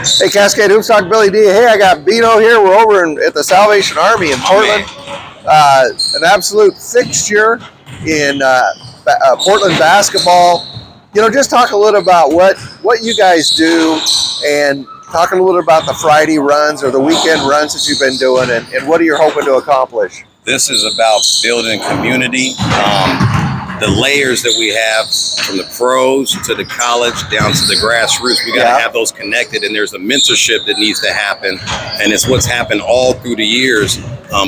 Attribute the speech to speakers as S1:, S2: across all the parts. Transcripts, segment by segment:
S1: Hey, Cascade Hoops Talk, Billy D. Hey, I got Beno here. We're over at the Salvation Army in Portland. An absolute fixture in Portland basketball. You know, just talk a little about what you guys do, and talk a little about the Friday runs or the weekend runs that you've been doing, and what are you hoping to accomplish?
S2: This is about building community. The layers that we have from the pros to the college down to the grassroots, we got to have those connected, and there's a mentorship that needs to happen, and it's what's happened all through the years.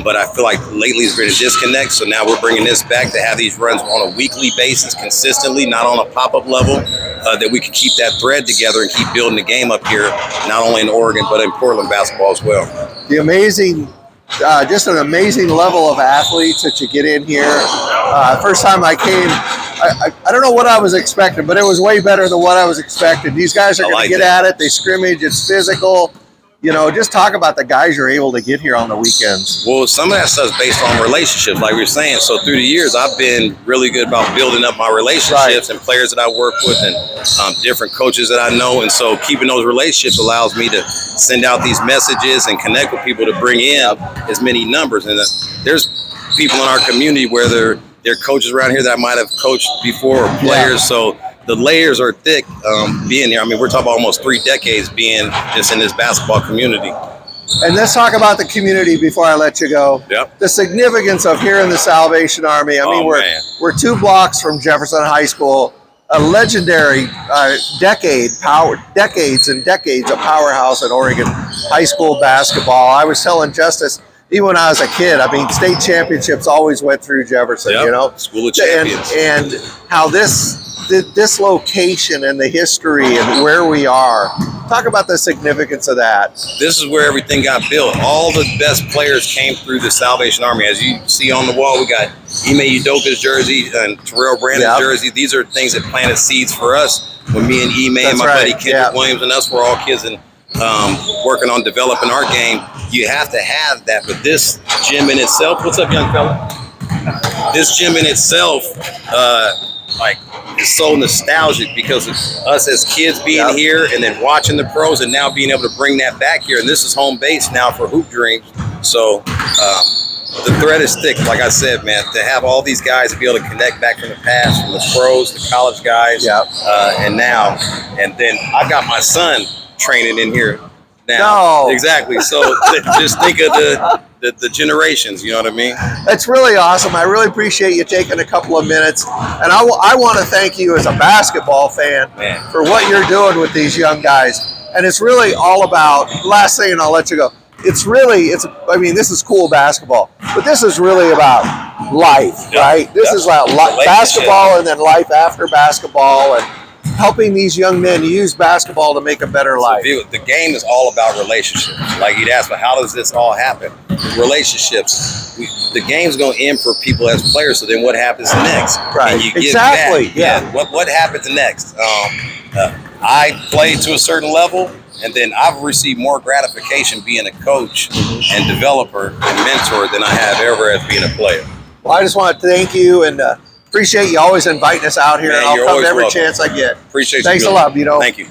S2: But I feel like lately there's been a disconnect, so now we're bringing this back to have these runs on a weekly basis consistently, not on a pop-up level, that we can keep that thread together and keep building the game up here, not only in Oregon, but in Portland basketball as well.
S1: The amazing, just an amazing level of athletes that you get in here. First time I came, I don't know what I was expecting, but it was way better than what I was expecting. These guys are going to get at it. They scrimmage. It's physical. You know, just talk about the guys you're able to get here on the weekends.
S2: Well, some of that stuff's based on relationships, like we were saying. So through the years, I've been really good about building up my relationships and players that I work with and different coaches that I know. And so keeping those relationships allows me to send out these messages and connect with people to bring in as many numbers. And there's people in our community where they're coaches around here that I might have coached before, or players. So the layers are thick being here. I mean, we're talking about almost 3 decades being just in this basketball community.
S1: And let's talk about the community before I let you go.
S2: Yep.
S1: The significance of here in the Salvation Army. I mean, we're 2 blocks from Jefferson High School, a legendary decades and decades of powerhouse in Oregon high school basketball. I was telling Justice, even when I was a kid, I mean, state championships always went through Jefferson, you know?
S2: School of Champions.
S1: And how this location and the history and where we are. Talk about the significance of that.
S2: This is where everything got built. All the best players came through the Salvation Army. As you see on the wall, we got Ime Udoka's jersey and Terrell Brandon's jersey. These are things that planted seeds for us. When me and Ime and my buddy Kendrick Williams and us were all kids and working on developing our game, you have to have that. But this gym in itself, what's up, young fella? This gym in itself, it's so nostalgic because of us as kids being here and then watching the pros and now being able to bring that back here. And this is home base now for Hoop Dreams. So the thread is thick, like I said, man, to have all these guys be able to connect back from the past, from the pros, the college guys, and now. And then I've got my son training in here now.
S1: No.
S2: Exactly. So just think of the generations, you know what I mean?
S1: That's really awesome. I really appreciate you taking a couple of minutes. And I want to thank you as a basketball fan for what you're doing with these young guys. And it's really all about, last thing and I'll let you go. I mean, this is cool basketball, but this is really about life, right? This is about basketball and then life after basketball and helping these young men use basketball to make a better life.
S2: The game is all about relationships. Like you'd ask me, how does this all happen? Relationships. The game's going to end for people as players, so then what happens next?
S1: Right.
S2: And you give back. What happens next? I played to a certain level, and then I've received more gratification being a coach and developer and mentor than I have ever as being a player.
S1: Well, I just want to thank you and appreciate you always inviting us out here.
S2: Man,
S1: and I'll come every chance I get.
S2: Appreciate you.
S1: Thanks a lot, Beno.
S2: Thank you.